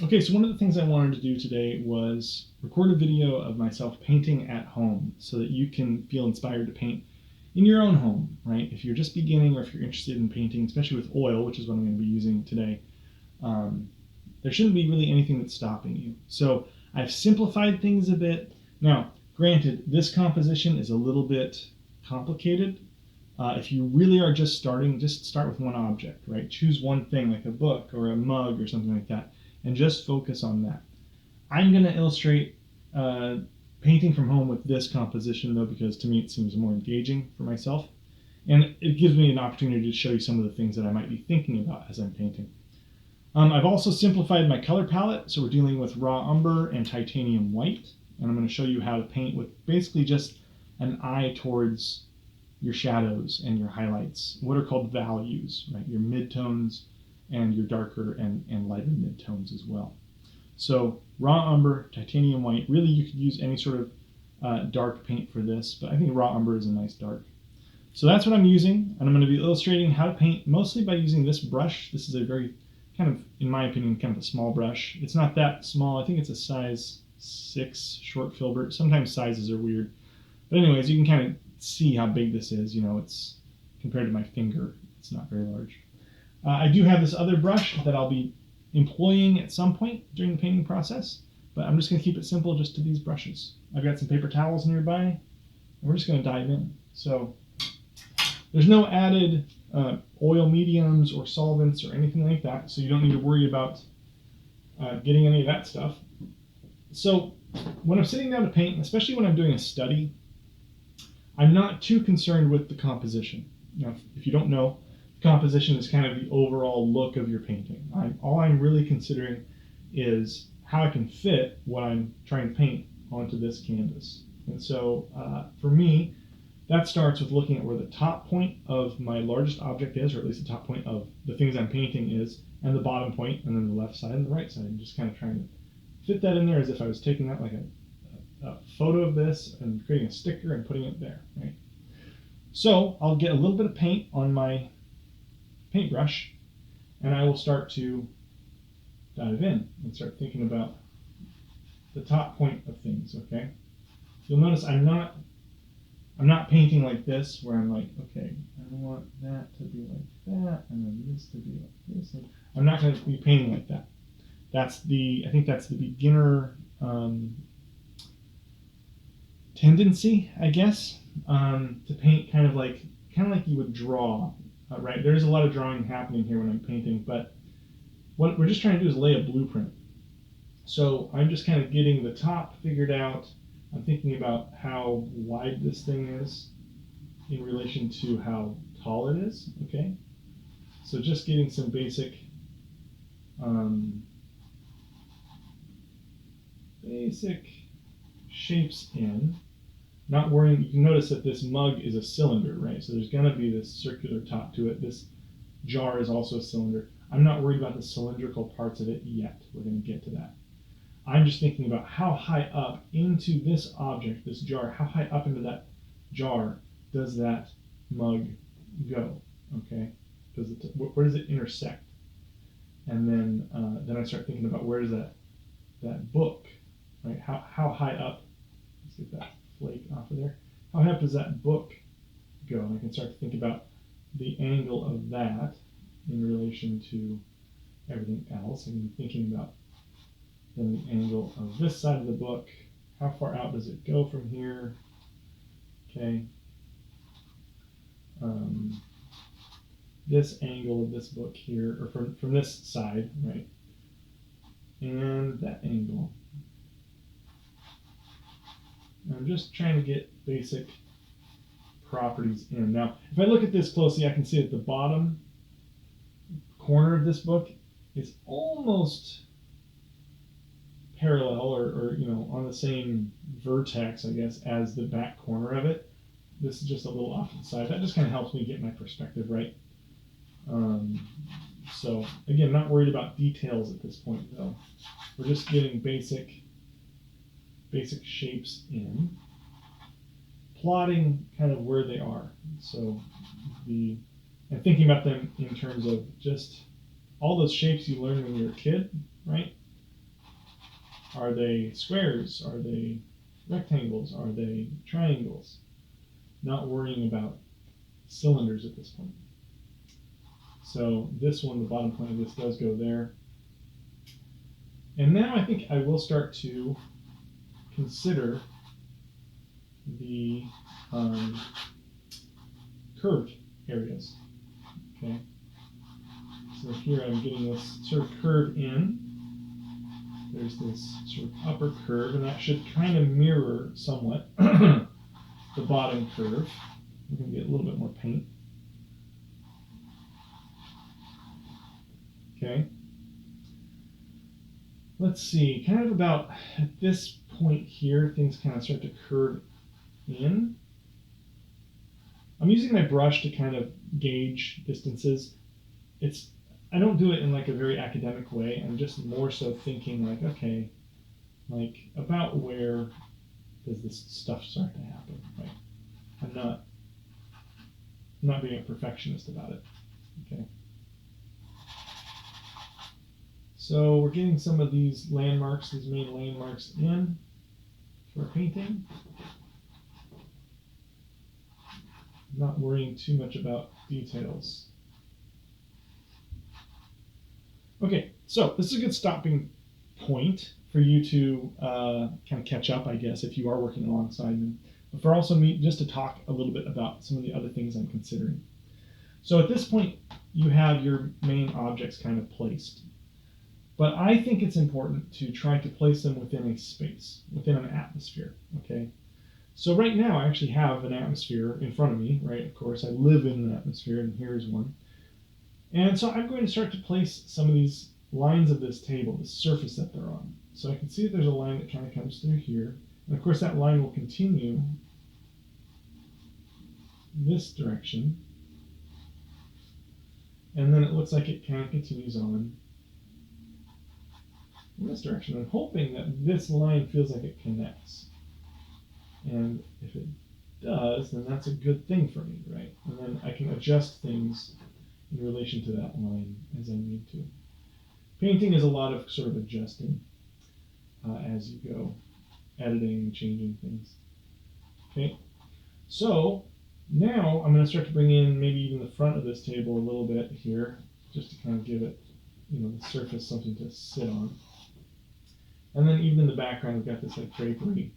Okay, so one of the things I wanted to do today was record a video of myself painting at home so that you can feel inspired to paint in your own home, right? If you're just beginning or if you're interested in painting, especially with oil, which is what I'm going to be using today, um, there shouldn't be really anything that's stopping you. So I've simplified things a bit. Now, granted, this composition is a little bit complicated. If you really are just starting, just start with one object, right? Choose one thing like a book or a mug or something like that, and just focus on that. I'm going to illustrate painting from home with this composition though, because to me it seems more engaging for myself. And it gives me an opportunity to show you some of the things that I might be thinking about as I'm painting. I've also simplified my color palette, so we're dealing with raw umber and titanium white, and I'm going to show you how to paint with basically just an eye towards your shadows and your highlights, what are called values, right? Your midtones and your darker and lighter midtones as well. So raw umber, titanium white, really you could use any sort of dark paint for this, but I think raw umber is a nice dark. So that's what I'm using, and I'm going to be illustrating how to paint mostly by using this brush. This is a very kind of, in my opinion, kind of a small brush. It's not that small. I think it's a size 6 short filbert. Sometimes sizes are weird. But anyways, you can kind of see how big this is. You know, it's compared to my finger, it's not very large. I do have this other brush that I'll be employing at some point during the painting process, but I'm just going to keep it simple just to these brushes. I've got some paper towels nearby, and we're just going to dive in. So there's no added oil mediums or solvents or anything like that, so you don't need to worry about getting any of that stuff. So when I'm sitting down to paint, especially when I'm doing a study, I'm not too concerned with the composition. Now, if you don't know, composition is kind of the overall look of your painting. All I'm really considering is how I can fit what I'm trying to paint onto this canvas. And so for me, that starts with looking at where the top point of my largest object is, or at least the top point of the things I'm painting is, and the bottom point, and then the left side and the right side, and just kind of trying to fit that in there as if I was taking out like a photo of this and creating a sticker and putting it there, right? So I'll get a little bit of paint on my paintbrush, and I will start to dive in and start thinking about the top point of things, okay? You'll notice I'm not painting like this, where I'm like, okay, I want that to be like that, and then this to be like this. And I'm not going to be painting like that. I think that's the beginner tendency, I guess, to paint kind of like you would draw, right? There's a lot of drawing happening here when I'm painting, but what we're just trying to do is lay a blueprint. So I'm just kind of getting the top figured out. I'm thinking about how wide this thing is in relation to how tall it is, okay? So just getting some basic shapes in. Not worrying, you can notice that this mug is a cylinder, right? So there's gonna be this circular top to it. This jar is also a cylinder. I'm not worried about the cylindrical parts of it yet. We're gonna get to that. I'm just thinking about how high up into this object, this jar, how high up into that jar does that mug go, okay? Where does it intersect? And then I start thinking about where does that book, right? How high up, let's get that flake off of there. How high up does that book go? And I can start to think about the angle of that in relation to everything else. I can be thinking about then the angle of this side of the book. How far out does it go from here? Okay. This angle of this book here, or from this side, right? And that angle. And I'm just trying to get basic properties in. Now, if I look at this closely, I can see that the bottom corner of this book is almost parallel or you know, on the same vertex, I guess, as the back corner of it. This is just a little off to the side. That just kind of helps me get my perspective right. So again, not worried about details at this point though. We're just getting basic shapes in, plotting kind of where they are. So and thinking about them in terms of just all those shapes you learned when you were a kid, right? Are they squares? Are they rectangles? Are they triangles? Not worrying about cylinders at this point. So this one, the bottom point of this does go there. And now I think I will start to consider the curved areas. Okay. So here I'm getting this sort of curve in. There's this sort of upper curve, and that should kind of mirror somewhat the bottom curve. We're going to get a little bit more paint. Okay. Let's see, kind of about at this point here, things kind of start to curve in. I'm using my brush to kind of gauge distances. I don't do it in like a very academic way. I'm just more so thinking like, okay, like about where does this stuff start to happen, right? I'm not being a perfectionist about it, okay? So we're getting some of these landmarks, these main landmarks in for our painting. Not worrying too much about details. Okay, so this is a good stopping point for you to kind of catch up, I guess, if you are working alongside me. But for also me, just to talk a little bit about some of the other things I'm considering. So at this point, you have your main objects kind of placed. But I think it's important to try to place them within a space, within an atmosphere, okay? So right now, I actually have an atmosphere in front of me, right? Of course, I live in an atmosphere, and here's one. And so I'm going to start to place some of these lines of this table, the surface that they're on. So I can see that there's a line that kind of comes through here. And of course, that line will continue this direction. And then it looks like it kind of continues on in this direction. I'm hoping that this line feels like it connects. And if it does, then that's a good thing for me, right? And then I can adjust things in relation to that line as I need to. Painting is a lot of sort of adjusting as you go, editing, changing things. Okay, so now I'm going to start to bring in maybe even the front of this table a little bit here, just to kind of give it, the surface something to sit on. And then even in the background, we've got this like drapery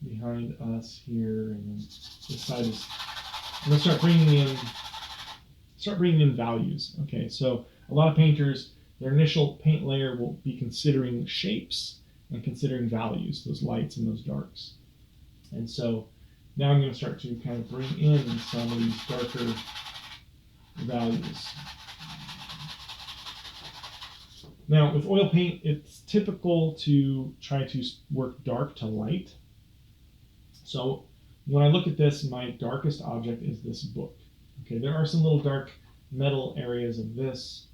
behind us here, and then this side is. I'm going to start bringing in values. Okay, so a lot of painters, their initial paint layer will be considering shapes and considering values, those lights and those darks. And so now I'm going to start to kind of bring in some of these darker values. Now with oil paint, it's typical to try to work dark to light. So when I look at this, my darkest object is this book. Okay, there are some little dark metal areas of this.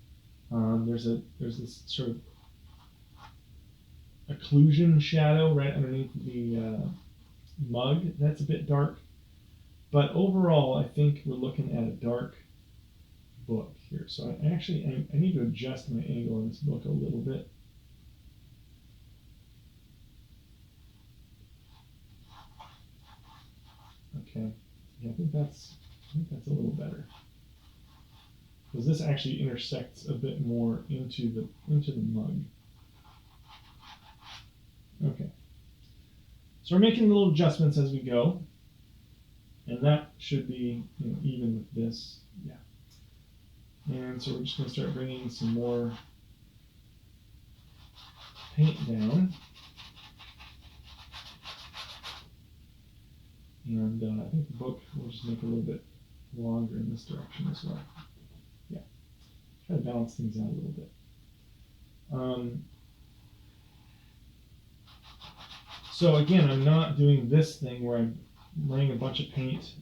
There's this sort of occlusion shadow right underneath the mug. That's a bit dark. But overall, I think we're looking at a dark book here. So I need to adjust my angle on this book a little bit. Okay, yeah, I think that's a little better, because this actually intersects a bit more into the mug. Okay, so we're making little adjustments as we go, and that should be even with this, yeah. And so we're just going to start bringing some more paint down. And I think the book will just make a little bit longer in this direction as well. Yeah, try to balance things out a little bit. So again, I'm not doing this thing where I'm laying a bunch of paint,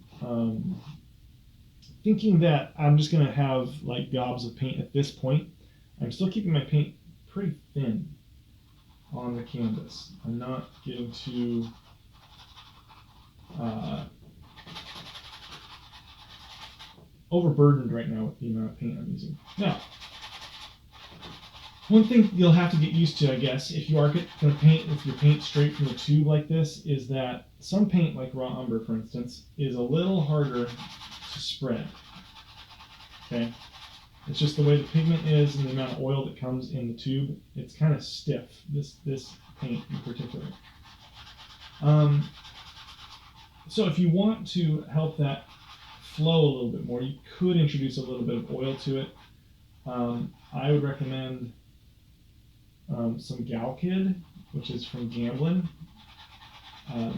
thinking that I'm just going to have like gobs of paint at this point. I'm still keeping my paint pretty thin on the canvas. I'm not getting too overburdened right now with the amount of paint I'm using. Now, One thing you'll have to get used to, I guess, if you are going to paint with your paint straight from the tube like this, is that some paint, like raw umber for instance, is a little harder to spread. Okay? It's just the way the pigment is and the amount of oil that comes in the tube. It's kind of stiff, this paint in particular. So if you want to help that flow a little bit more, you could introduce a little bit of oil to it. I would recommend some Gal Kid, which is from Gamblin.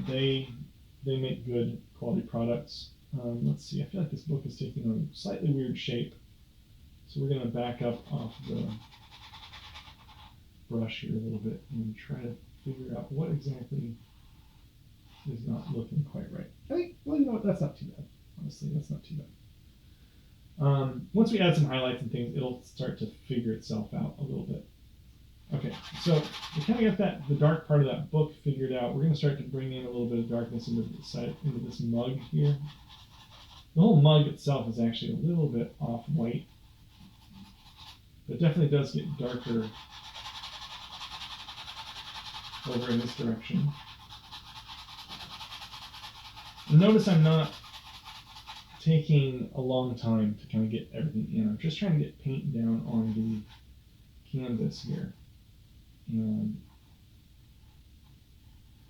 They make good quality products. Let's see, I feel like this book is taking on a slightly weird shape. So we're going to back up off the brush here a little bit and try to figure out what exactly is not looking quite right. I think, well, you know what, that's not too bad. Honestly, that's not too bad. Once we add some highlights and things, it'll start to figure itself out a little bit. Okay, so we kind of got the dark part of that book figured out. We're going to start to bring in a little bit of darkness into this mug here. The whole mug itself is actually a little bit off-white. It definitely does get darker over in this direction. And notice I'm not taking a long time to kind of get everything in. I'm just trying to get paint down on the canvas here and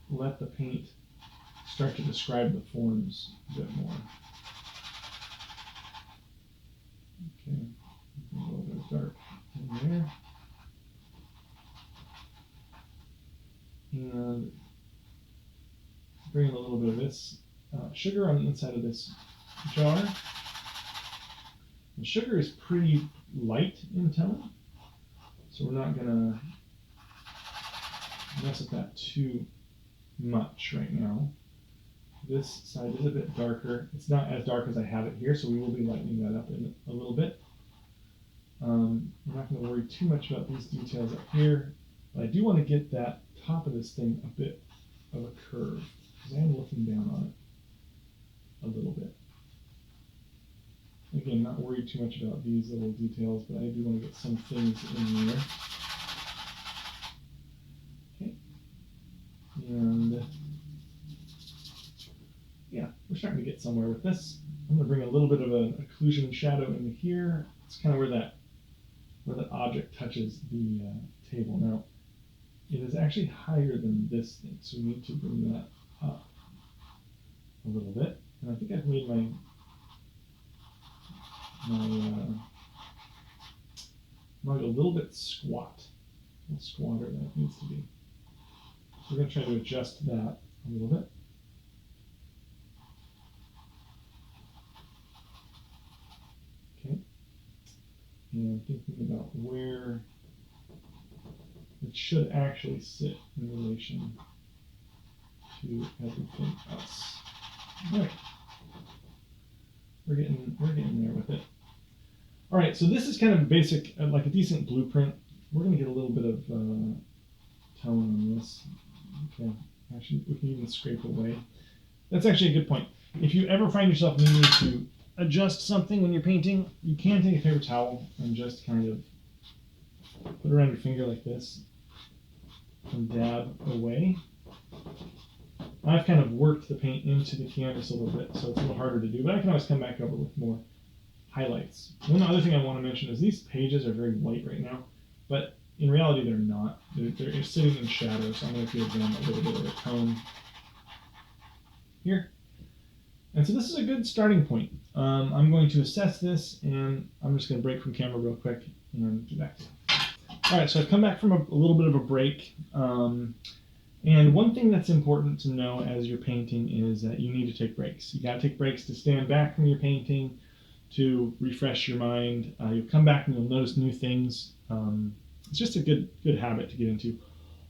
let the paint start to describe the forms a bit more. Okay, a little bit of dark in there. And bring in a little bit of this sugar on the inside of this jar. The sugar is pretty light in tone, so we're not going to mess with that too much right now. This side is a bit darker. It's not as dark as I have it here, so we will be lightening that up in a little bit. I'm not going to worry too much about these details up here, but I do want to get that top of this thing a bit of a curve, because I am looking down on it a little bit. Again, not worried too much about these little details, but I do want to get some things in there. Okay. And yeah, we're starting to get somewhere with this. I'm going to bring a little bit of an occlusion shadow into here. It's kind of where that object touches the table. Now, it is actually higher than this thing, so we need to bring that up a little bit. And I think I've made my mug a little bit squat, a little squatter than it needs to be. So we're going to try to adjust that a little bit. Okay. And thinking about where it should actually sit in relation to everything else. All right. We're getting there with it. All right, so this is kind of basic, like a decent blueprint. We're going to get a little bit of tone on this. Okay, actually, we can even scrape away. That's actually a good point. If you ever find yourself needing to adjust something when you're painting, you can take a paper towel and just kind of put it around your finger like this and dab away. I've kind of worked the paint into the canvas a little bit, so it's a little harder to do, but I can always come back over with more highlights. One other thing I want to mention is these pages are very white right now, but in reality they're not. They're sitting in shadow, so I'm going to give them a little bit of a tone here. And so this is a good starting point. I'm going to assess this, and I'm just going to break from camera real quick and get back to you. All right, so I've come back from a little bit of a break. And one thing that's important to know as you're painting is that you need to take breaks. You got to take breaks to stand back from your painting, to refresh your mind. You'll come back and you'll notice new things. It's just a good habit to get into.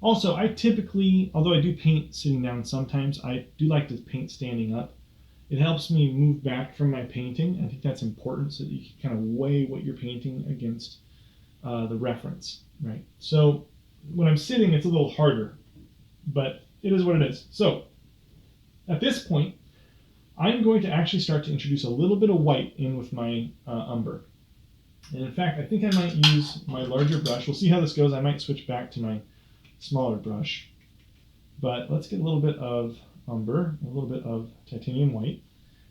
Also, I typically, although I do paint sitting down sometimes, I do like to paint standing up. It helps me move back from my painting. I think that's important so that you can kind of weigh what you're painting against the reference, right? So when I'm sitting, it's a little harder, but it is what it is. So at this point, I'm going to actually start to introduce a little bit of white in with my umber. And in fact, I think I might use my larger brush. We'll see how this goes. I might switch back to my smaller brush. But let's get a little bit of umber, a little bit of titanium white,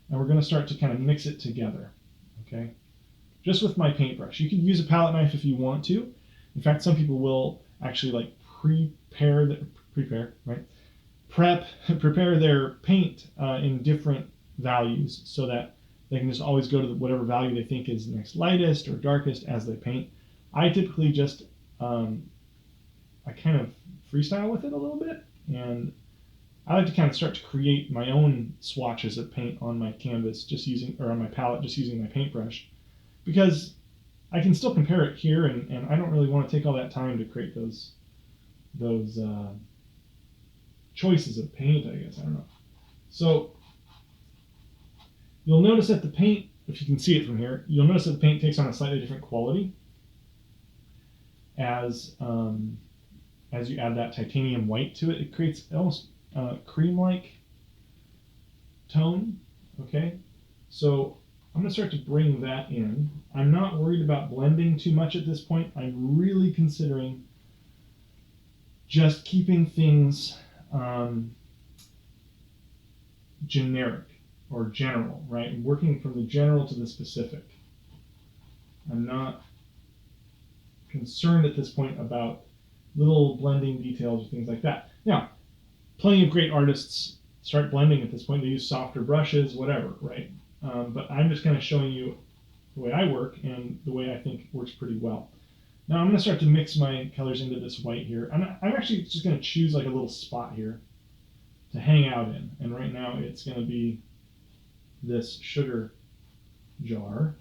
and we're going to start to kind of mix it together, okay? Just with my paintbrush. You can use a palette knife if you want to. In fact, some people will actually like prepare their paint in different values so that they can just always go to whatever value they think is next lightest or darkest as they paint. I typically just I kind of freestyle with it a little bit, and I like to kind of start to create my own swatches of paint on my canvas, on my palette, just using my paintbrush, because I can still compare it here, and I don't really want to take all that time to create those choices of paint, I guess. I don't know. So you'll notice that the paint, if you can see it from here, you'll notice that the paint takes on a slightly different quality as you add that titanium white to it. It creates almost cream-like tone, okay? So I'm going to start to bring that in. I'm not worried about blending too much at this point. I'm really considering just keeping things generic or general, right? Working from the general to the specific. I'm not concerned at this point about little blending details or things like that. Now, plenty of great artists start blending at this point. They use softer brushes, whatever, right? But I'm just kind of showing you the way I work and the way I think works pretty well. Now I'm going to start to mix my colors into this white here. I'm actually just going to choose like a little spot here to hang out in. And right now it's going to be this sugar jar.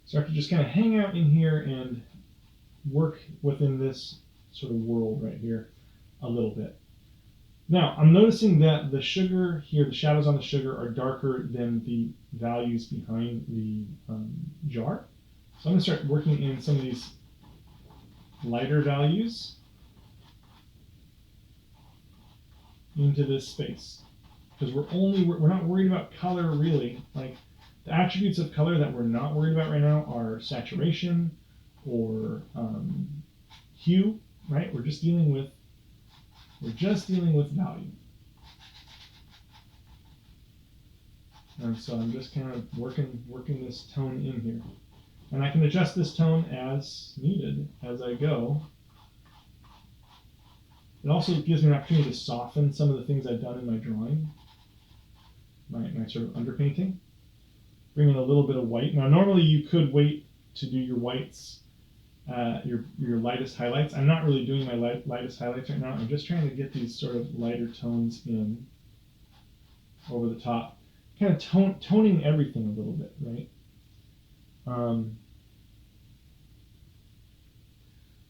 Start to just kind of hang out in here and work within this sort of world right here a little bit. Now, I'm noticing that the sugar here, the shadows on the sugar are darker than the values behind the jar. So I'm going to start working in some of these lighter values into this space. Because we're not worried about color really. Like the attributes of color that we're not worried about right now are saturation or hue, right? We're just dealing with value. And so I'm just kind of working this tone in here. And I can adjust this tone as needed as I go. It also gives me an opportunity to soften some of the things I've done in my drawing, my sort of underpainting. Bring in a little bit of white. Now normally you could wait to do your whites, your lightest highlights. I'm not really doing my lightest highlights right now. I'm just trying to get these sort of lighter tones in over the top, kind of toning everything a little bit, right?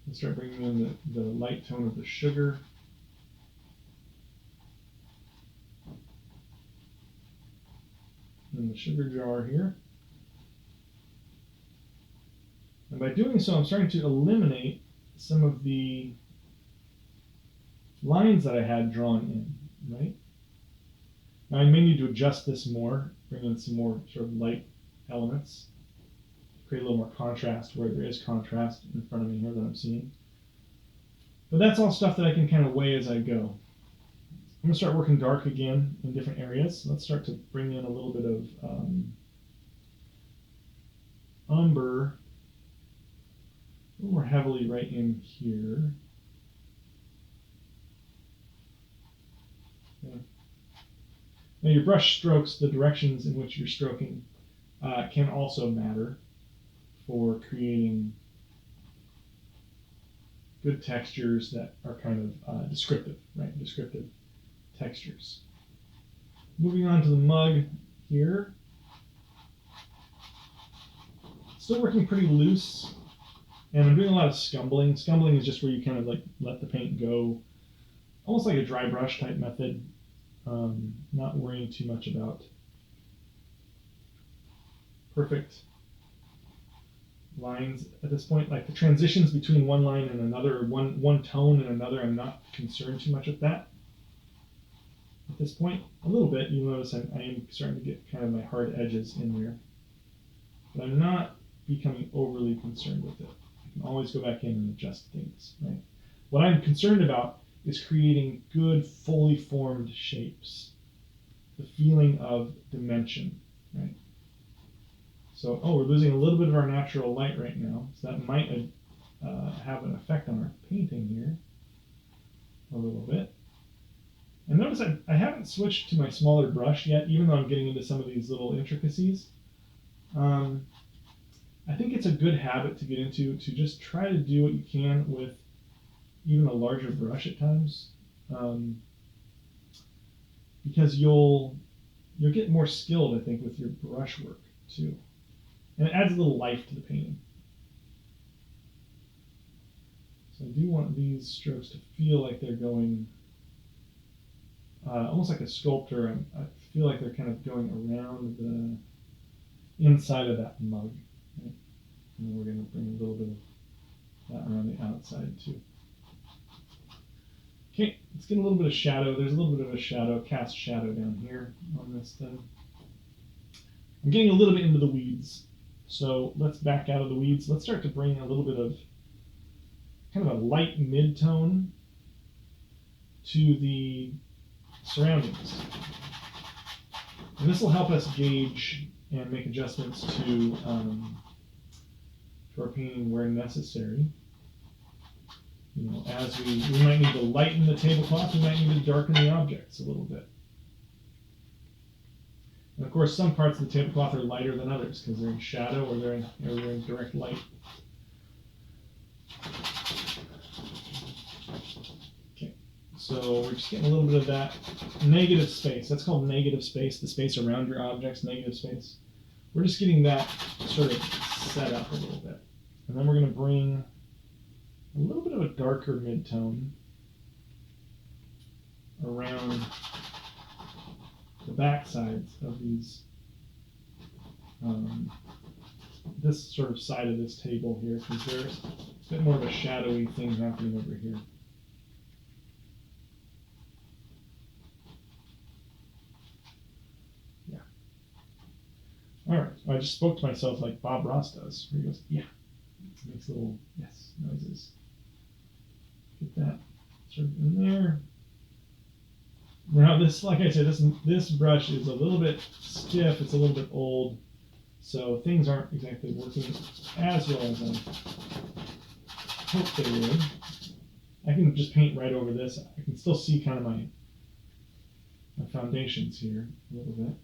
Let's start bringing in the light tone of the sugar. In the sugar jar here. And by doing so, I'm starting to eliminate some of the lines that I had drawn in, right? Now I may need to adjust this more, bring in some more sort of light elements, create a little more contrast where there is contrast in front of me here that I'm seeing. But that's all stuff that I can kind of weigh as I go. I'm going to start working dark again in different areas. Let's start to bring in a little bit of umber, a little more heavily right in here. Okay. Now your brush strokes, the directions in which you're stroking, can also matter for creating good textures that are kind of descriptive, right? Descriptive textures. Moving on to the mug here. Still working pretty loose, and I'm doing a lot of scumbling. Scumbling is just where you kind of like let the paint go, almost like a dry brush type method. Not worrying too much about perfect lines at this point. Like the transitions between one line and another, one tone and another, I'm not concerned too much with that. At this point, a little bit, you'll notice I am starting to get kind of my hard edges in there. But I'm not becoming overly concerned with it. I can always go back in and adjust things, right? What I'm concerned about is creating good, fully formed shapes. The feeling of dimension, right? So, we're losing a little bit of our natural light right now, so that might have an effect on our painting here a little bit. And notice I haven't switched to my smaller brush yet, even though I'm getting into some of these little intricacies. I think it's a good habit to get into, to just try to do what you can with even a larger brush at times, because you'll get more skilled, I think, with your brush work too, and it adds a little life to the painting. So I do want these strokes to feel like they're going almost like a sculptor. I feel like they're kind of going around the inside of that mug, right? And then we're going to bring a little bit of that around the outside too. Okay, let's get a little bit of shadow. There's a little bit of a shadow, cast shadow down here on this thing. I'm getting a little bit into the weeds, so let's back out of the weeds. Let's start to bring a little bit of kind of a light mid-tone to the surroundings. And this will help us gauge and make adjustments to our painting where necessary. You know, as we might need to lighten the tablecloth, we might need to darken the objects a little bit. And of course, some parts of the tablecloth are lighter than others because they're in shadow or they're in direct light. Okay, so we're just getting a little bit of that negative space. That's called negative space, the space around your objects, negative space. We're just getting that sort of set up a little bit. And then we're going to bring a little bit of a darker mid-tone around the back sides of these, this sort of side of this table here, because there's a bit more of a shadowy thing happening over here. Yeah. All right. I just spoke to myself like Bob Ross does, where he goes, yeah. Makes little yes noises. Get that sort of in there. Now this, like I said, this brush is a little bit stiff. It's a little bit old, so things aren't exactly working as well as I hoped they would. I can just paint right over this. I can still see kind of my foundations here a little bit.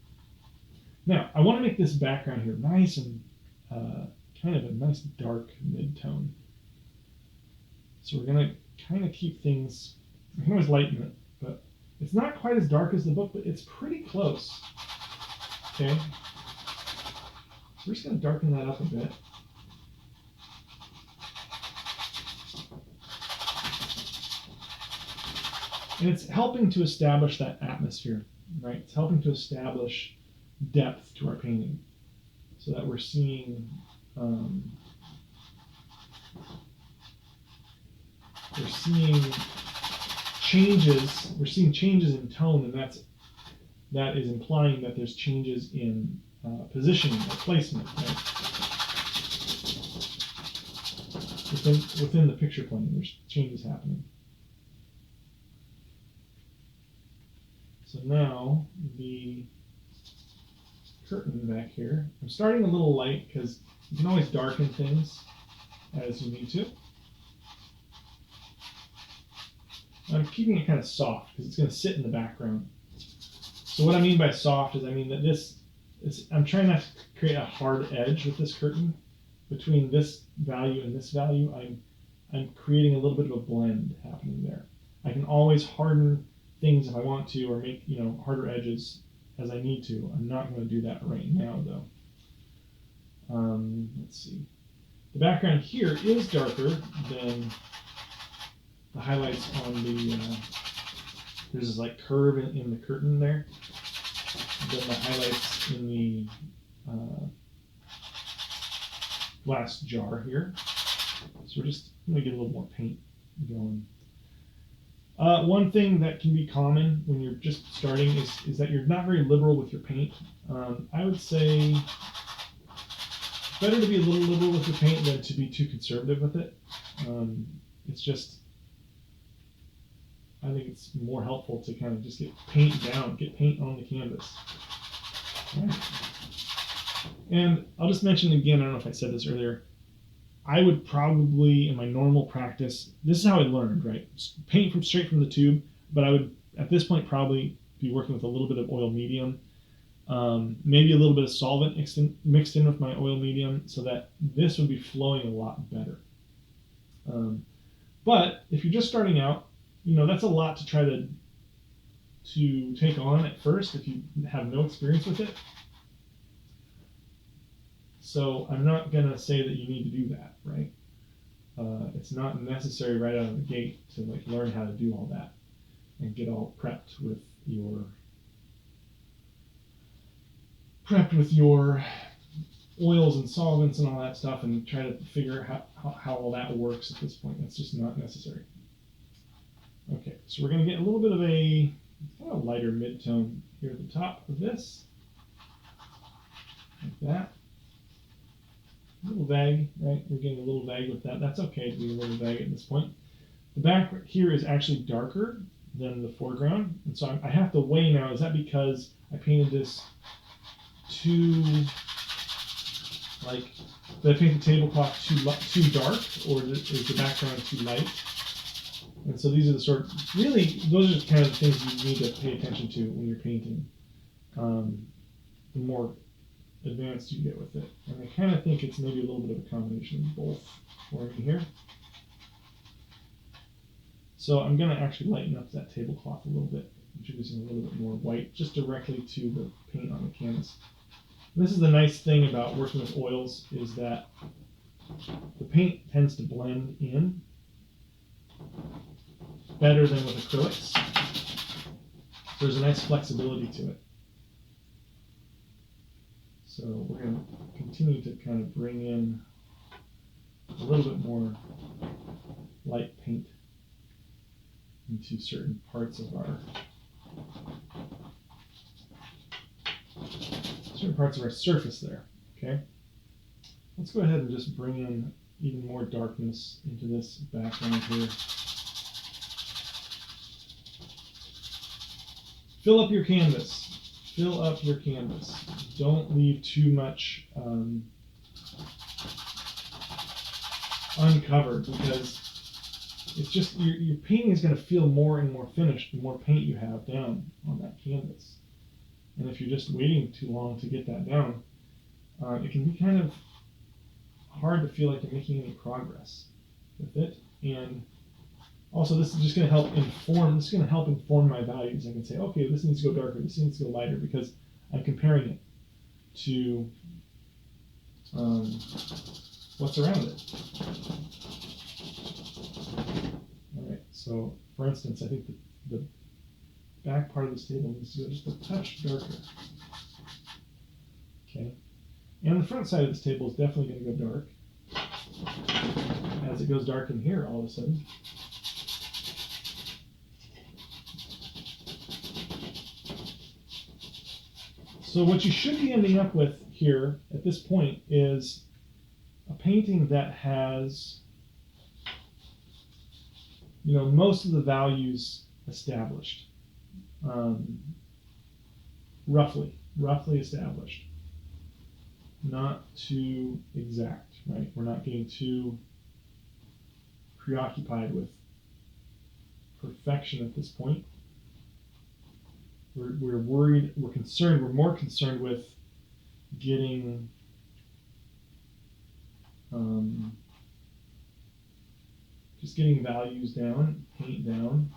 Now I want to make this background here nice and kind of a nice dark mid-tone. So we're going to kind of keep things, I can always lighten it, but it's not quite as dark as the book, but it's pretty close. Okay? So we're just going to darken that up a bit. And it's helping to establish that atmosphere, right? It's helping to establish depth to our painting so that we're seeing changes. We're seeing changes in tone, and that is implying that there's changes in positioning or placement, right? Within the picture plane, there's changes happening. So now the curtain back here. I'm starting a little light because you can always darken things as you need to. I'm keeping it kind of soft because it's going to sit in the background. So what I mean by soft is I mean that I'm trying not to create a hard edge with this curtain between this value and this value. I'm creating a little bit of a blend happening there. I can always harden things if I want to, or make harder edges as I need to. I'm not going to do that right now though. Let's see. The background here is darker than the highlights on the, there's this like curve in the curtain there, than the highlights in the glass jar here. So we're just going to get a little more paint going. One thing that can be common when you're just starting is that you're not very liberal with your paint. I would say better to be a little liberal with your paint than to be too conservative with it. It's just, I think it's more helpful to kind of just get paint down, get paint on the canvas. Right. And I'll just mention again, I don't know if I said this earlier, I would probably, in my normal practice, this is how I learned, right? Paint straight from the tube, but I would, at this point, probably be working with a little bit of oil medium, maybe a little bit of solvent mixed in with my oil medium, so that this would be flowing a lot better. But if you're just starting out, that's a lot to try to take on at first if you have no experience with it. So I'm not going to say that you need to do that, right? It's not necessary right out of the gate to learn how to do all that and get all prepped with your oils and solvents and all that stuff and try to figure out how all that works at this point. That's just not necessary. Okay, so we're going to get a little bit of a kind of lighter mid-tone here at the top of this, like that. A little vague, right? We're getting a little vague with that. That's okay to be a little vague at this point. The back here is actually darker than the foreground, and so I have to weigh now. Is that because I painted this too, did I paint the tablecloth too dark, or is the background too light? And so these are the those are kind of the things you need to pay attention to when you're painting. The more advanced you get with it. And I kind of think it's maybe a little bit of a combination of both for me here. So I'm going to actually lighten up that tablecloth a little bit, introducing a little bit more white just directly to the paint on the canvas. And this is the nice thing about working with oils, is that the paint tends to blend in better than with acrylics. So there's a nice flexibility to it. So we're going to continue to kind of bring in a little bit more light paint into certain parts of our surface there. Okay, let's go ahead and just bring in even more darkness into this background here. Fill up your canvas. Fill up your canvas. Don't leave too much uncovered, because it's just your painting is going to feel more and more finished the more paint you have down on that canvas. And if you're just waiting too long to get that down, it can be kind of hard to feel like you're making any progress with it. And also, this is just going to help inform. This is going to help inform my values. I can say, okay, this needs to go darker. This needs to go lighter, because I'm comparing it to what's around it. All right. So, for instance, I think the back part of this table needs to go just a touch darker. Okay. And the front side of this table is definitely going to go dark. As it goes dark in here, all of a sudden. So what you should be ending up with here at this point is a painting that has, most of the values established, roughly established, not too exact, right? We're not getting too preoccupied with perfection at this point. We're worried, we're concerned, we're more concerned with getting just getting values down, paint down,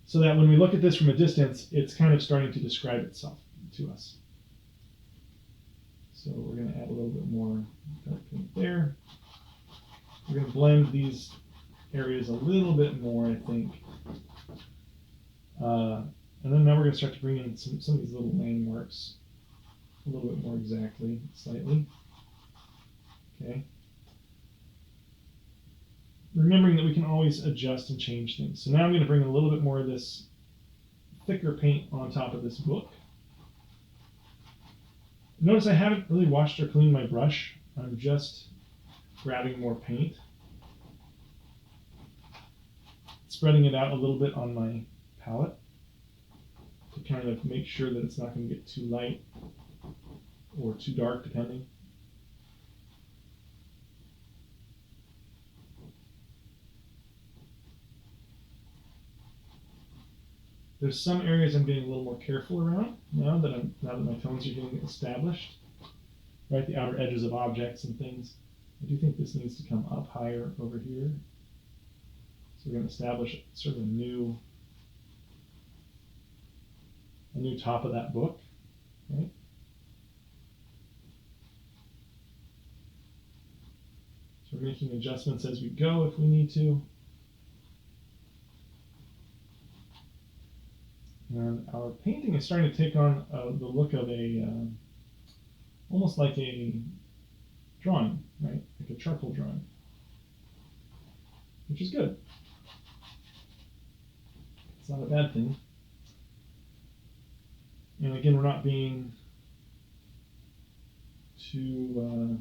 so that when we look at this from a distance, it's kind of starting to describe itself to us. So we're going to add a little bit more dark paint there. We're going to blend these areas a little bit more, I think. And then now we're going to start to bring in some of these little landmarks a little bit more exactly, slightly. Okay. Remembering that we can always adjust and change things. So now I'm going to bring a little bit more of this thicker paint on top of this book. Notice I haven't really washed or cleaned my brush. I'm just grabbing more paint, spreading it out a little bit on my palette to kind of make sure that it's not going to get too light or too dark, depending. There's some areas I'm getting a little more careful around now that my tones are getting established. Right, the outer edges of objects and things. I do think this needs to come up higher over here. So we're going to establish sort of a new top of that book, right? So we're making adjustments as we go if we need to. And our painting is starting to take on the look of almost like a drawing, right? Like a charcoal drawing, which is good. It's not a bad thing. And again, we're not being too...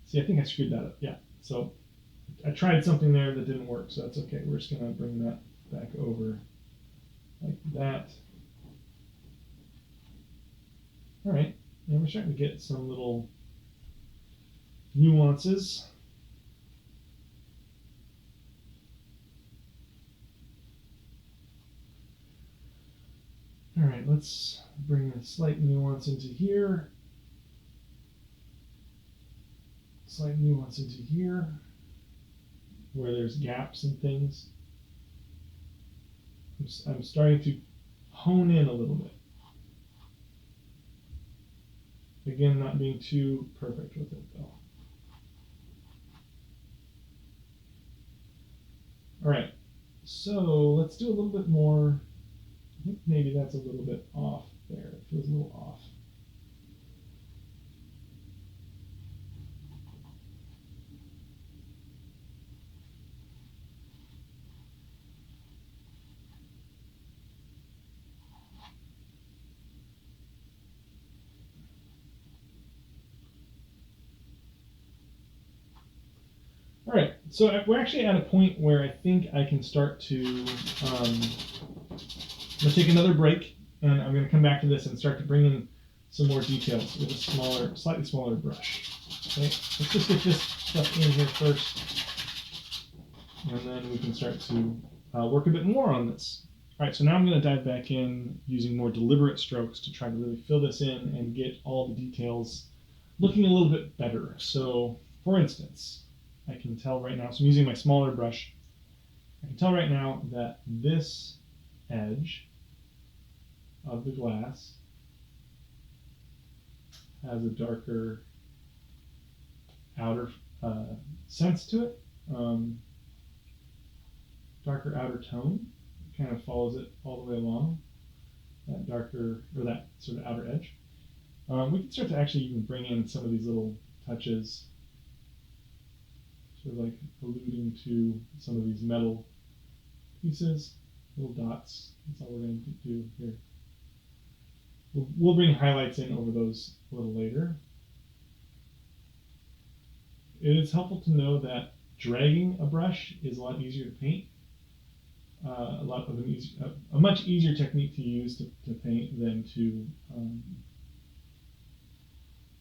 see, I think I screwed that up. Yeah, so I tried something there that didn't work, so that's okay. We're just going to bring that back over like that. All right, and we're starting to get some little nuances. All right, let's bring a slight nuance into here. Slight nuance into here, where there's gaps and things. I'm starting to hone in a little bit. Again, not being too perfect with it, though. All right, so let's do a little bit more. I think maybe that's a little bit off there. It feels a little off. All right, so we're actually at a point where I think I can start to, I'm going to take another break, and I'm going to come back to this and start to bring in some more details with a slightly smaller brush. Okay, let's just get this stuff in here first, and then we can start to work a bit more on this. All right, so now I'm going to dive back in using more deliberate strokes to try to really fill this in and get all the details looking a little bit better. So, for instance, I can tell right now, so I'm using my smaller brush, I can tell right now that this edge of the glass has a darker outer sense to it, darker outer tone. It kind of follows it all the way along, that darker, or that sort of outer edge. We can start to actually even bring in some of these little touches, sort of like alluding to some of these metal pieces, little dots. That's all we're going to do here. We'll bring highlights in over those a little later. It is helpful to know that dragging a brush is a lot easier to paint. A much easier technique to use to paint than to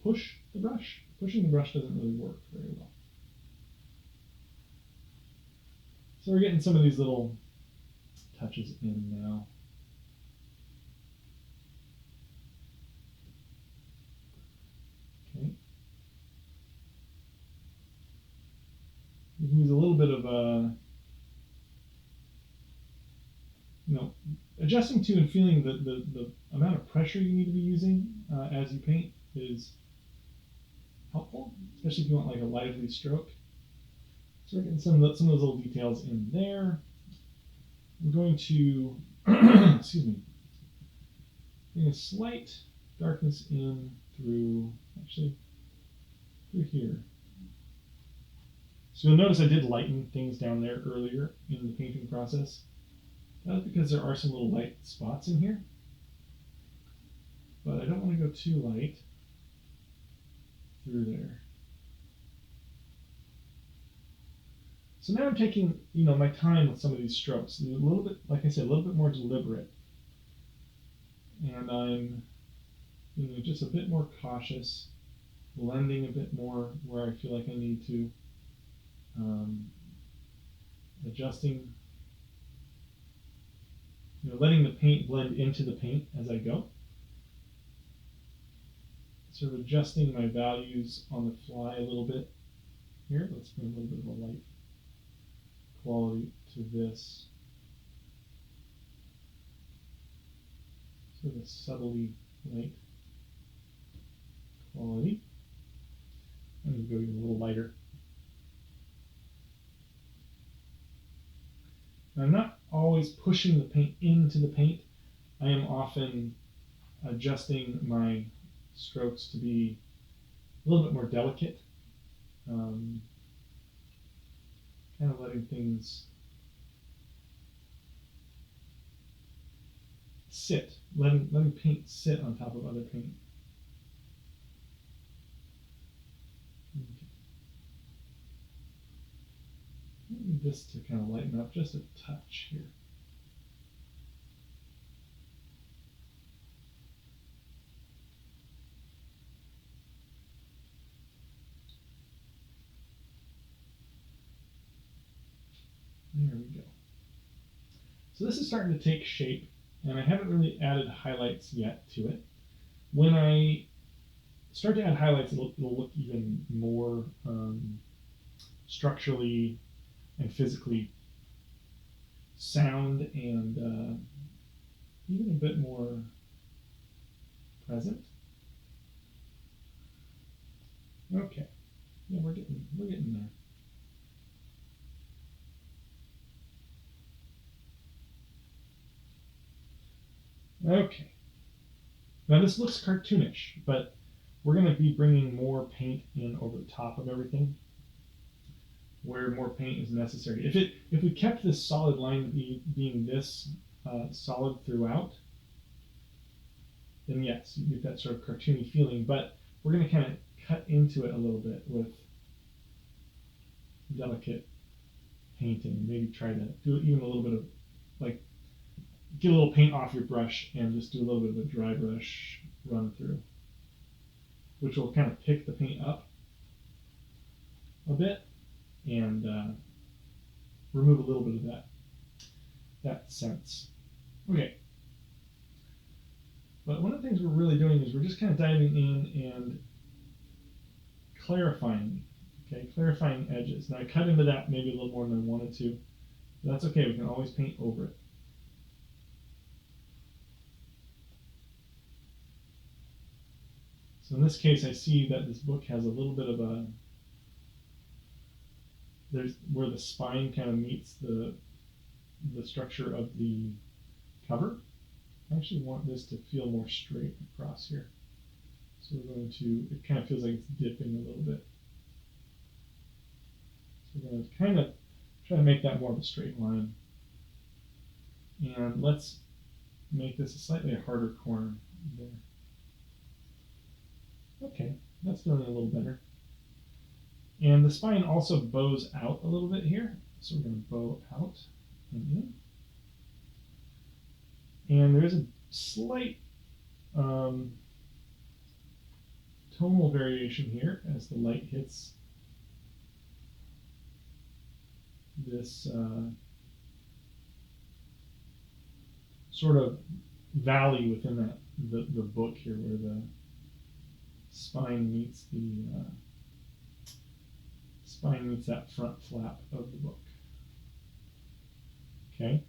push the brush. Pushing the brush doesn't really work very well. So we're getting some of these little touches in now. Okay. You can use a little bit of adjusting to and feeling the amount of pressure you need to be using as you paint is helpful, especially if you want like a lively stroke. So we're getting some of those little details in there. I'm going to, excuse me, bring a slight darkness in through here. So you'll notice I did lighten things down there earlier in the painting process. That's because there are some little light spots in here. but I don't want to go too light through there. So now I'm taking, my time with some of these strokes. A little bit, like I said, a little bit more deliberate. And I'm just a bit more cautious, blending a bit more where I feel like I need to, adjusting, letting the paint blend into the paint as I go. Sort of adjusting my values on the fly a little bit here. Let's bring a little bit of a light quality to this. Sort of a subtly light quality. I'm going to go even a little lighter. I'm not always pushing the paint into the paint. I am often adjusting my strokes to be a little bit more delicate. Kind of letting things sit, letting paint sit on top of other paint. Okay. I need this to kind of lighten up just a touch here. There we go. So this is starting to take shape, and I haven't really added highlights yet to it. When I start to add highlights, it'll look even more structurally and physically sound, and even a bit more present. Okay, yeah, we're getting there. Okay, now this looks cartoonish, but we're going to be bringing more paint in over the top of everything where more paint is necessary. If we kept this solid line being this solid throughout, then yes, you get that sort of cartoony feeling, but we're going to kind of cut into it a little bit with delicate painting. Maybe try to do even a little bit of, like, get a little paint off your brush and just do a little bit of a dry brush run through, which will kind of pick the paint up a bit and remove a little bit of that sense. Okay. But one of the things we're really doing is we're just kind of diving in and clarifying, clarifying edges. Now I cut into that maybe a little more than I wanted to, but that's okay. We can always paint over it. So in this case, I see that this book has a little bit of there's where the spine kind of meets the structure of the cover. I actually want this to feel more straight across here. So we're going to, it kind of feels like it's dipping a little bit. So we're going to kind of try to make that more of a straight line. And let's make this a slightly harder corner there. Okay, that's doing it a little better. And the spine also bows out a little bit here. So we're going to bow out and in. And there is a slight tonal variation here as the light hits this sort of valley within that the book here, where the spine meets that front flap of the book. Okay,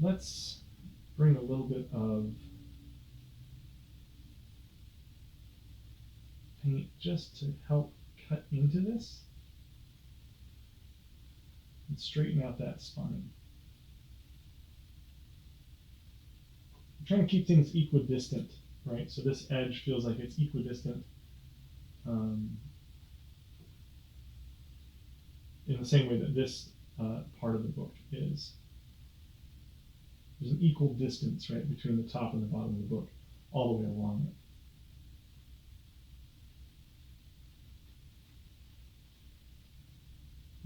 let's bring a little bit of paint just to help cut into this and straighten out that spine. I'm trying to keep things equidistant, right? So this edge feels like it's equidistant in the same way that this part of the book is. There's an equal distance, right, between the top and the bottom of the book. all the way along it.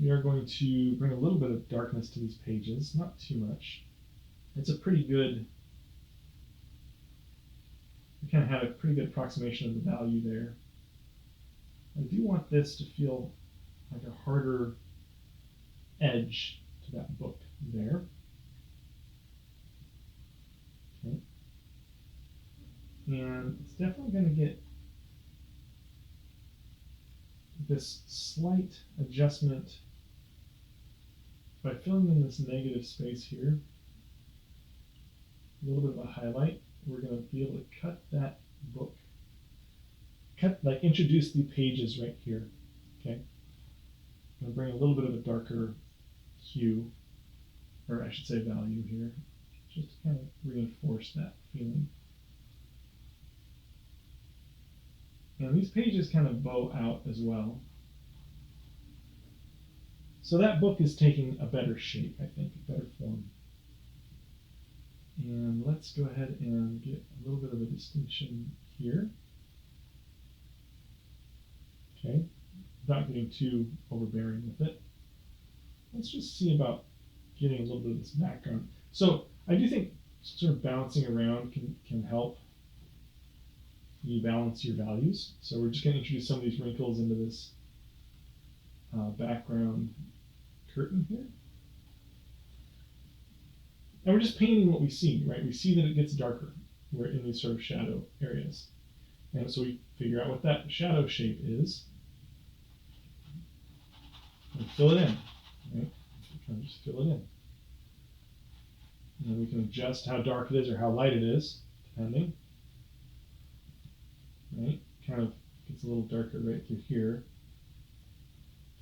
We are going to bring a little bit of darkness to these pages, not too much. It's a pretty good, we kind of had a pretty good approximation of the value there. I do want this to feel like a harder edge to that book there. Okay. And it's definitely going to get this slight adjustment by filling in this negative space here. A little bit of a highlight. We're going to be able to cut that book. Introduce the pages right here. Okay. I'm going to bring a little bit of a darker hue, or I should say value here, just to kind of reinforce that feeling. And these pages kind of bow out as well. So that book is taking a better shape, I think, a better form. And let's go ahead and get a little bit of a distinction here. Okay, without getting too overbearing with it. Let's just see about getting a little bit of this background. So I do think sort of bouncing around can help you balance your values. So we're just going to introduce some of these wrinkles into this background curtain here. And we're just painting what we see, right? We see that it gets darker. We're in these sort of shadow areas. And so we figure out what that shadow shape is. And fill it in, right? Kind of just fill it in. And we can adjust how dark it is or how light it is, depending. Right? Kind of gets a little darker right through here.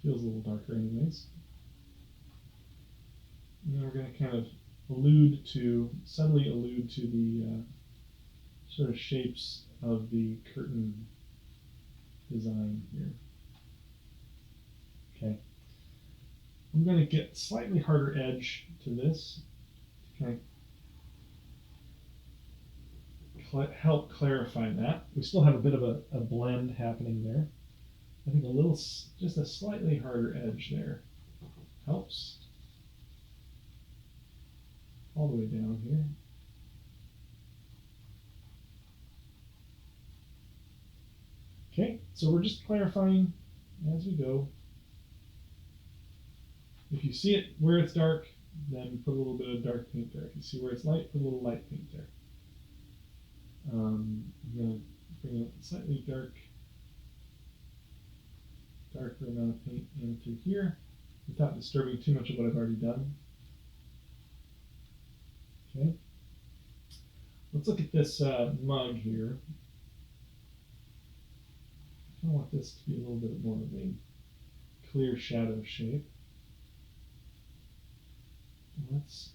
Feels a little darker anyways. And then we're going to kind of subtly allude to the sort of shapes of the curtain design here. Okay. I'm going to get slightly harder edge to this to kind of help clarify that. We still have a bit of a blend happening there. I think just a slightly harder edge there helps. All the way down here. Okay, so we're just clarifying as we go. If you see it where it's dark, then put a little bit of dark paint there. If you see where it's light, put a little light paint there. I'm going to bring a slightly darker amount of paint in through here without disturbing too much of what I've already done. Okay. Let's look at this mug here. I want this to be a little bit more of a clear shadow shape. Let's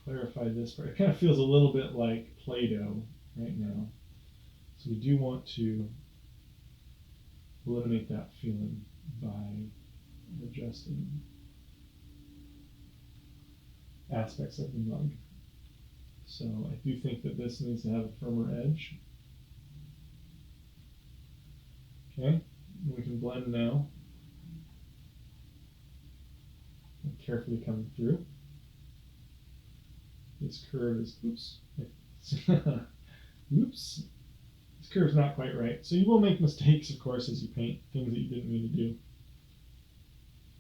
clarify this part. It kind of feels a little bit like Play-Doh right now. So we do want to eliminate that feeling by adjusting aspects of the mug. So I do think that this needs to have a firmer edge. Okay, we can blend now. And carefully coming through. This curve is, oops, oops. This curve's not quite right. So you will make mistakes, of course, as you paint things that you didn't mean to do.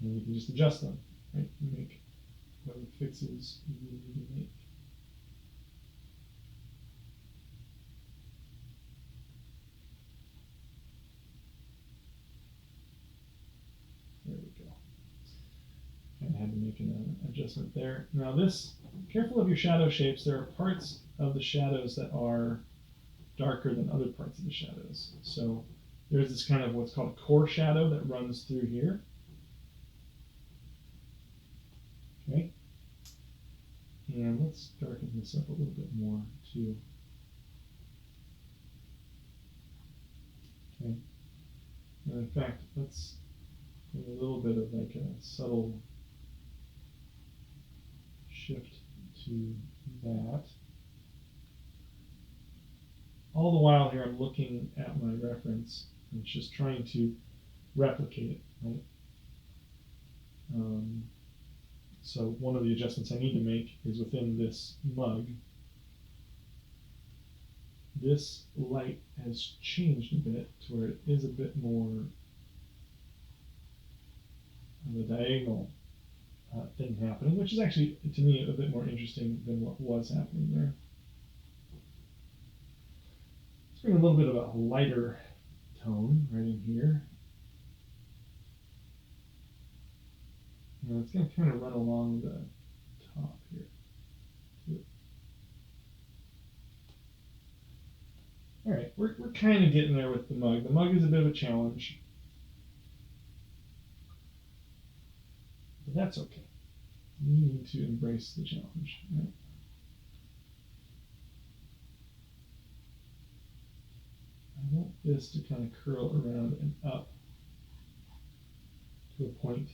And you can just adjust them, right? You make whatever fixes you need to make. There we go. I had to make an adjustment there. Now this, careful of your shadow shapes. There are parts of the shadows that are darker than other parts of the shadows. So there's this kind of what's called a core shadow that runs through here. Okay. And let's darken this up a little bit more too. Okay. And in fact, let's bring a little bit of like a subtle shift to that. all the while here I'm looking at my reference and just trying to replicate it, right? So one of the adjustments I need to make is within this mug. This light has changed a bit to where it is a bit more of a diagonal thing happening, which is actually, to me, a bit more interesting than what was happening there. Let's bring a little bit of a lighter tone right in here. And it's going to kind of run along the top here. All right, we're kind of getting there with the mug. The mug is a bit of a challenge, but that's okay. We need to embrace the challenge, right? I want this to kind of curl around and up to a point.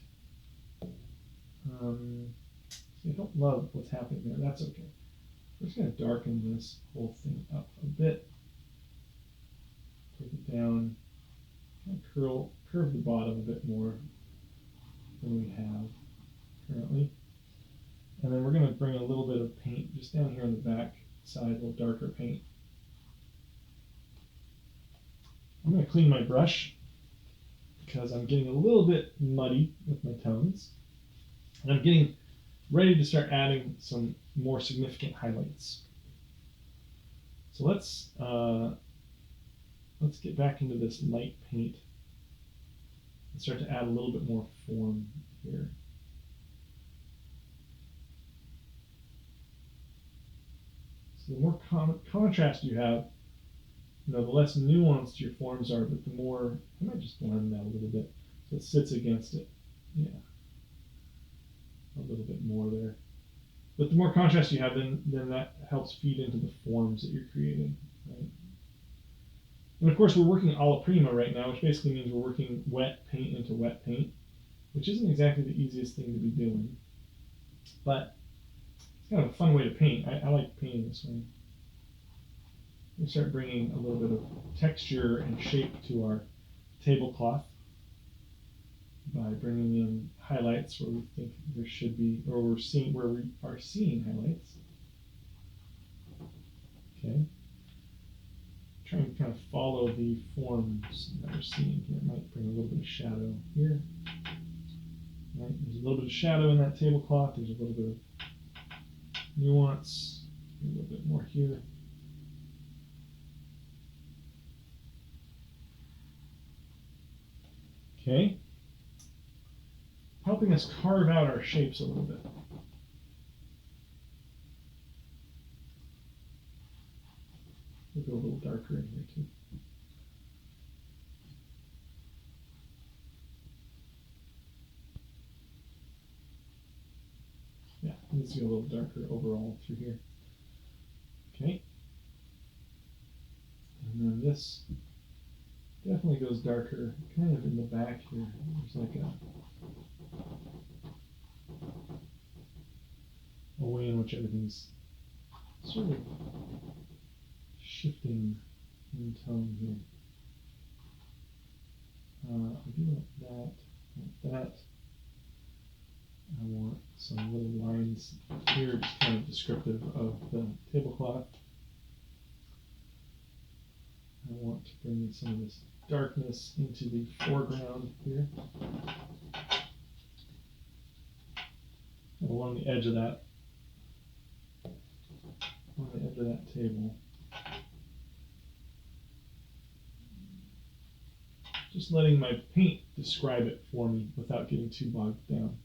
I don't love what's happening there. That's okay. We're just going to darken this whole thing up a bit. Take it down, kind of curve the bottom a bit more than we have currently. And then we're going to bring a little bit of paint just down here on the back side, a little darker paint. I'm going to clean my brush because I'm getting a little bit muddy with my tones. And I'm getting ready to start adding some more significant highlights. So let's get back into this light paint and start to add a little bit more form here. So the more contrast you have, the less nuanced your forms are, but the more, I might just blend that a little bit so it sits against it. Yeah, a little bit more there. But the more contrast you have, then that helps feed into the forms that you're creating, right? And of course, we're working alla prima right now, which basically means we're working wet paint into wet paint, which isn't exactly the easiest thing to be doing. But it's kind of a fun way to paint. I like painting this way. We start bringing a little bit of texture and shape to our tablecloth by bringing in highlights where we think there should be, or we are seeing highlights. Okay. Trying to kind of follow the forms that we're seeing here. It might bring a little bit of shadow here. Right. There's a little bit of shadow in that tablecloth. There's a little bit of nuance. A little bit more here. Okay. Helping us carve out our shapes a little bit. We'll go a little darker in here too. Yeah, it needs to be a little darker overall through here. Okay. And then this definitely goes darker kind of in the back here. There's like a way in which everything's sort of shifting in tone here. I do want that. I want some little lines here, just kind of descriptive of the tablecloth. I want to bring in some of this darkness into the foreground here. And along the edge of that table. Just letting my paint describe it for me without getting too bogged down.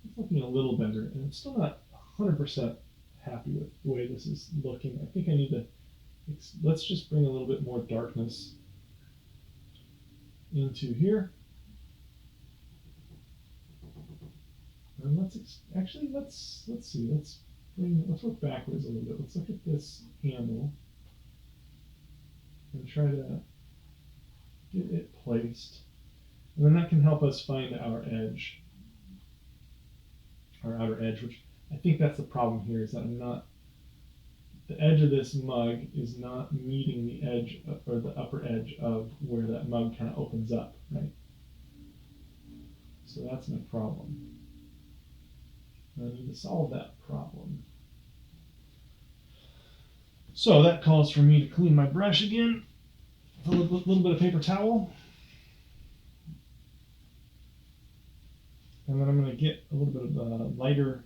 It's looking a little better, and I'm still not 100% happy with the way this is looking. I think I need to, let's just bring a little bit more darkness into here. And let's see, let's work backwards a little bit. Let's look at this handle and try to get it placed. And then that can help us find our edge. or outer edge, which I think that's the problem here, is that the edge of this mug is not meeting the edge or the upper edge of where that mug kind of opens up, right? So that's my problem. I need to solve that problem. So that calls for me to clean my brush again with a little bit of paper towel. And then I'm going to get a little bit of a lighter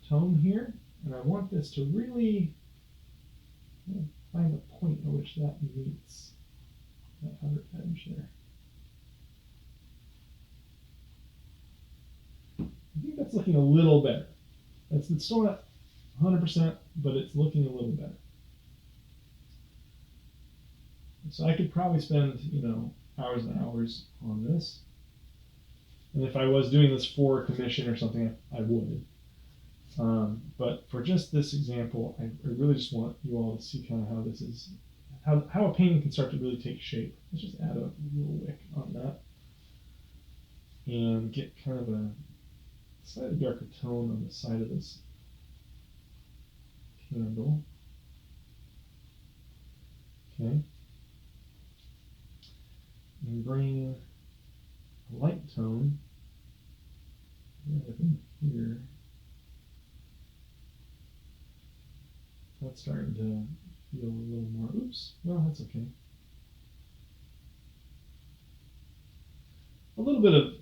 tone here. And I want this to really find a point at which that meets that outer edge there. I think that's looking a little better. It's still not 100%, but it's looking a little better. So I could probably spend, hours and hours on this. And if I was doing this for a commission or something, I would. But for just this example, I really just want you all to see kind of how this is, how a painting can start to really take shape. Let's just add a little wick on that and get kind of a slightly darker tone on the side of this candle. Okay. And bring a light tone right in here. That's starting to feel a little more, oops, well, that's okay. A little bit of,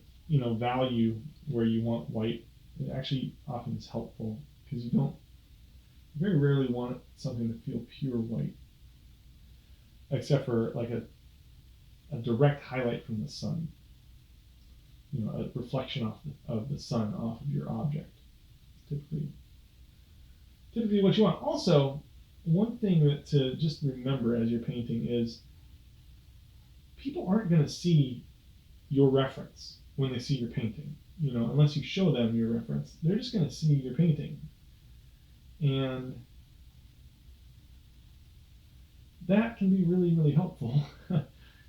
value where you want white, it actually often is helpful because you very rarely want something to feel pure white, except for like a direct highlight from the sun, a reflection of the sun off of your object. Typically what you want. Also, one thing that to just remember as you're painting is people aren't going to see your reference when they see your painting, unless you show them your reference. They're just going to see your painting. And that can be really, really helpful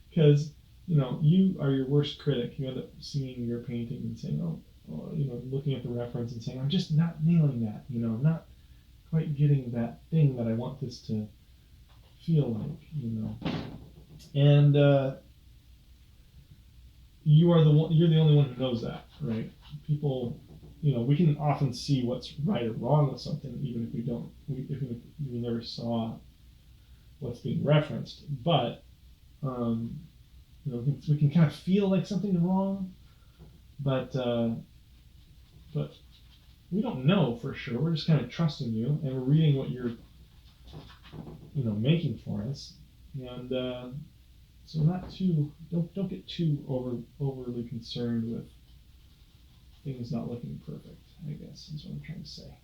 because, you are your worst critic. You end up seeing your painting and saying, looking at the reference and saying, I'm just not nailing that, I'm not quite getting that thing that I want this to feel like, And you're the only one who knows that, right? People, we can often see what's right or wrong with something, even if we never saw what's being referenced. But we can kind of feel like something's wrong, but we don't know for sure. We're just kind of trusting you, and we're reading what you're, making for us, and so don't get too overly concerned with things not looking perfect, I guess is what I'm trying to say.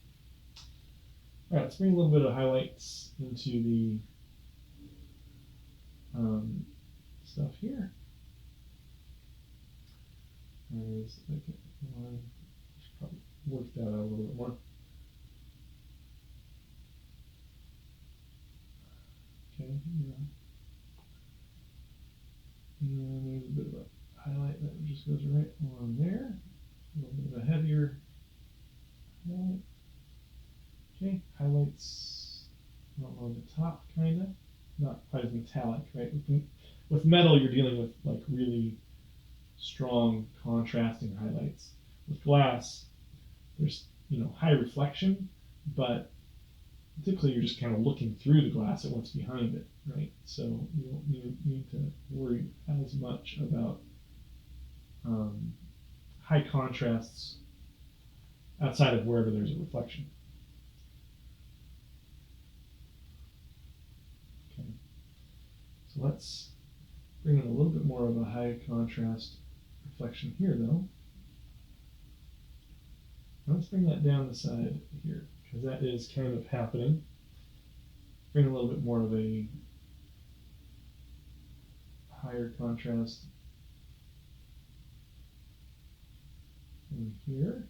All right, let's bring a little bit of highlights into the stuff here. There's like one. Should probably work that out a little bit more. Okay, yeah. And there's a bit of a highlight that just goes right along there. A little bit of a heavier highlight. Okay, highlights along the top, kind of. Not quite as metallic, right? With metal, you're dealing with like really strong contrasting highlights. With glass, there's high reflection, but typically you're just kind of looking through the glass at what's behind it, right? So you don't need to worry as much about high contrasts outside of wherever there's a reflection. Okay, so let's bring in a little bit more of a high contrast reflection here, though. Let's bring that down the side here, because that is kind of happening. Bring a little bit more of a higher contrast in here.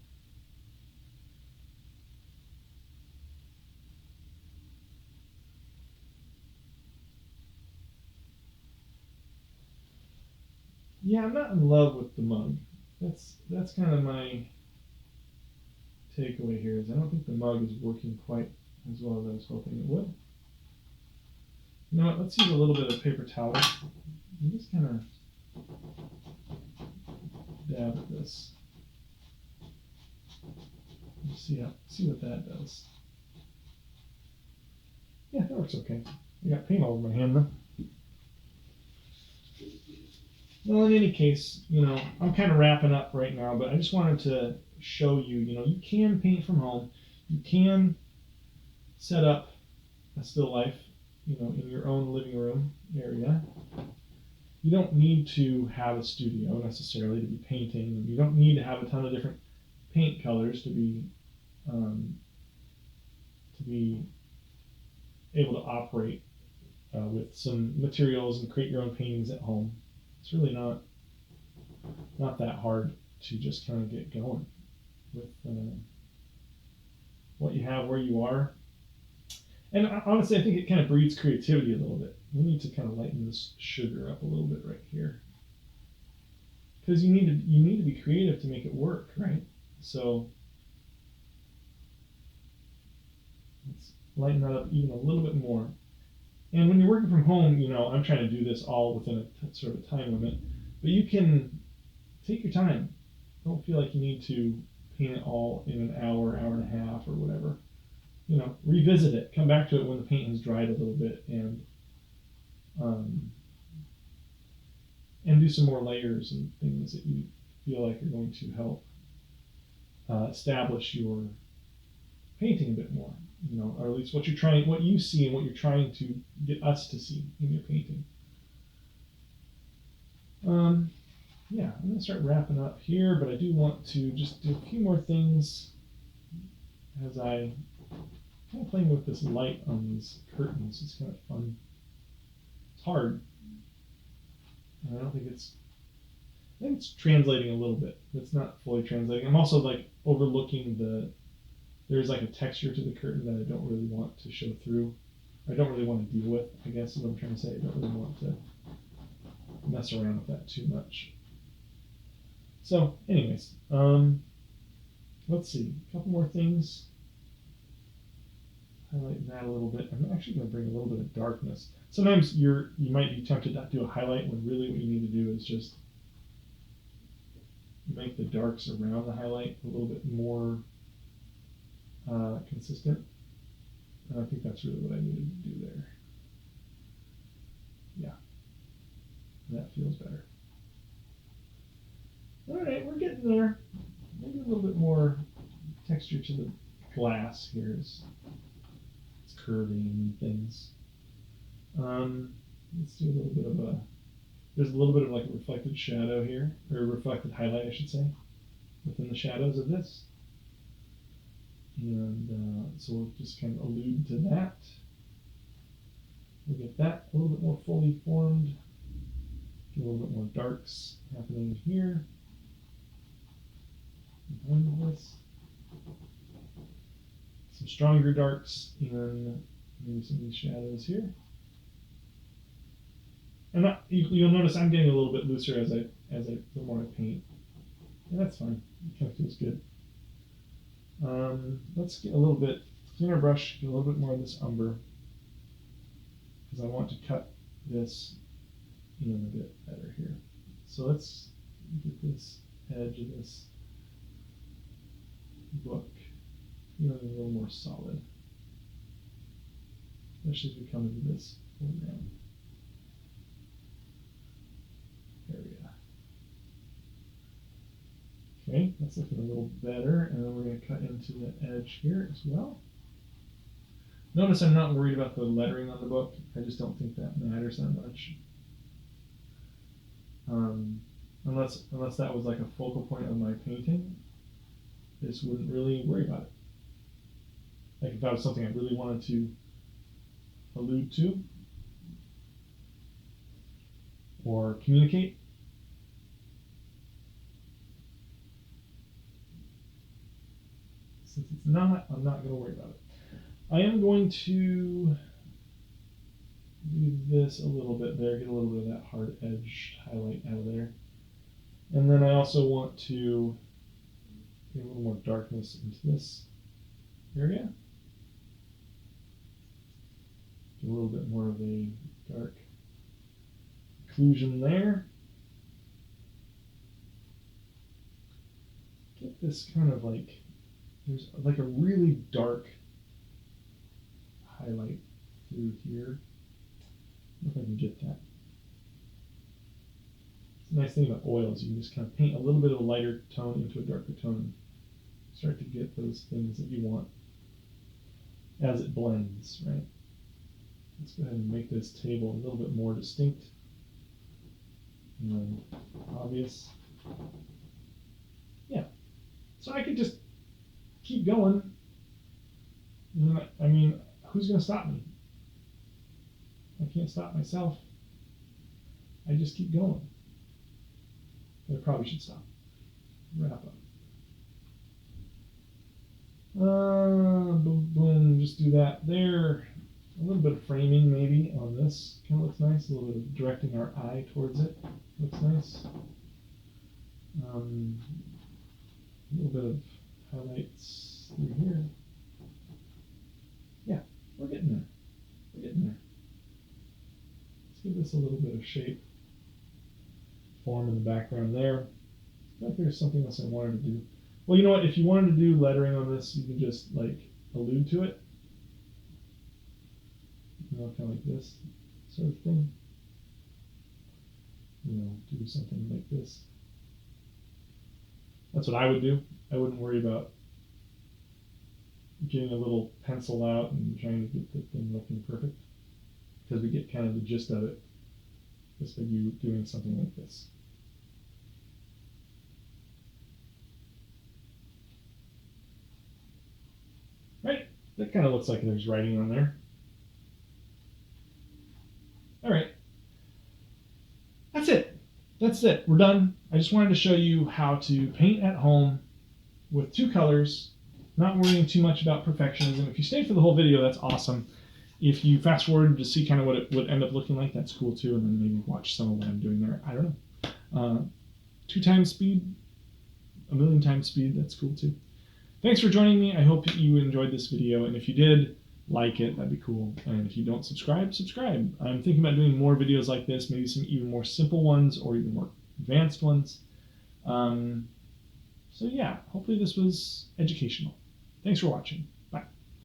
Yeah, I'm not in love with the mug. That's kind of my takeaway here is I don't think the mug is working quite as well as I was hoping it would. You know what, let's use a little bit of paper towel and just kind of dab at this. See what that does. Yeah, that works okay. I got paint all over my hand though. Well, in any case, you know, I'm kind of wrapping up right now, but I just wanted to show you, you know, you can paint from home. You can set up a still life, you know, in your own living room area. You don't need to have a studio necessarily to be painting. You don't need to have a ton of different paint colors to be able to operate with some materials and create your own paintings at home. It's really not that hard to just kind of get going with what you have where you are. And honestly, I think it kind of breeds creativity a little bit. We need to kind of lighten this sugar up a little bit right here, because you need to be creative to make it work, right? So let's lighten that up even a little bit more. And when you're working from home, you know, I'm trying to do this all within a sort of a time limit, but you can take your time. Don't feel like you need to paint it all in an hour, hour and a half, or whatever. You know, revisit it. Come back to it when the paint has dried a little bit, and do some more layers and things that you feel like are going to help establish your painting a bit more. You know, or at least what you see and what you're trying to get us to see in your painting. Yeah, I'm going to start wrapping up here, but I do want to just do a few more things as I kind of playing with this light on these curtains. It's kind of fun. It's hard. And I think it's translating a little bit. It's not fully translating. I'm also like overlooking there's like a texture to the curtain that I don't really want to show through. I don't really want to deal with, I guess is what I'm trying to say. I don't really want to mess around with that too much. So anyways, let's see, a couple more things. Highlight that a little bit. I'm actually going to bring a little bit of darkness. Sometimes you might be tempted to do a highlight when really what you need to do is just make the darks around the highlight a little bit more consistent. And I think that's really what I needed to do there. Yeah, that feels better. All right, we're getting there. Maybe a little bit more texture to the glass here. It's curving and things. Let's do a little bit of there's a little bit of like a reflected shadow here, or a reflected highlight, I should say, within the shadows of this. And so we'll just kind of allude to that. We'll get that a little bit more fully formed. Get a little bit more darks happening here. Behind this. Some stronger darks in maybe some of these shadows here. And you'll notice I'm getting a little bit looser the more I paint. And that's fine. It kind of feels good. Let's get a little bit thinner brush, get a little bit more of this umber, because I want to cut this in a bit better here. So let's get this edge of this book feeling a little more solid, especially as we come into this foreground area. Okay, that's looking a little better, and then we're going to cut into the edge here as well. Notice I'm not worried about the lettering on the book. I just don't think that matters that much. Unless that was like a focal point of my painting, this wouldn't really worry about it. Like if that was something I really wanted to allude to or communicate, since it's not, I'm not going to worry about it. I am going to do this a little bit there, get a little bit of that hard edge highlight out of there. And then I also want to Get a little more darkness into this area. Get a little bit more of a dark occlusion there. Get this kind of like, there's like a really dark highlight through here. I don't know if I can get that. It's a nice thing about oils. You can just kind of paint a little bit of a lighter tone into a darker tone. Start to get those things that you want as it blends, right? Let's go ahead and make this table a little bit more distinct and obvious. Yeah. So I could just keep going. I mean, who's going to stop me? I can't stop myself. I just keep going. But I probably should stop. Wrap up. Boom, boom, just do that there. A little bit of framing maybe on this. Kind of looks nice. A little bit of directing our eye towards it. Looks nice. A little bit of highlights through here. Yeah, we're getting there. We're getting there. Let's give this a little bit of shape. Form in the background there. I feel like there's something else I wanted to do. Well, you know what? If you wanted to do lettering on this, you can just like allude to it. You know, kind of like this sort of thing. You know, do something like this. That's what I would do. I wouldn't worry about getting a little pencil out and trying to get the thing looking perfect, because we get kind of the gist of it just by you doing something like this. Right? That kind of looks like there's writing on there. All right. That's it. That's it. We're done. I just wanted to show you how to paint at home with two colors, not worrying too much about perfectionism. If you stayed for the whole video, that's awesome. If you fast forward to see kind of what it would end up looking like, that's cool too, and then maybe watch some of what I'm doing there. I don't know. 2 times speed, 1,000,000 times speed, that's cool too. Thanks for joining me. I hope you enjoyed this video, and if you did, like it, that'd be cool. And if you don't subscribe, subscribe. I'm thinking about doing more videos like this, maybe some even more simple ones or even more advanced ones. So yeah, hopefully this was educational. Thanks for watching.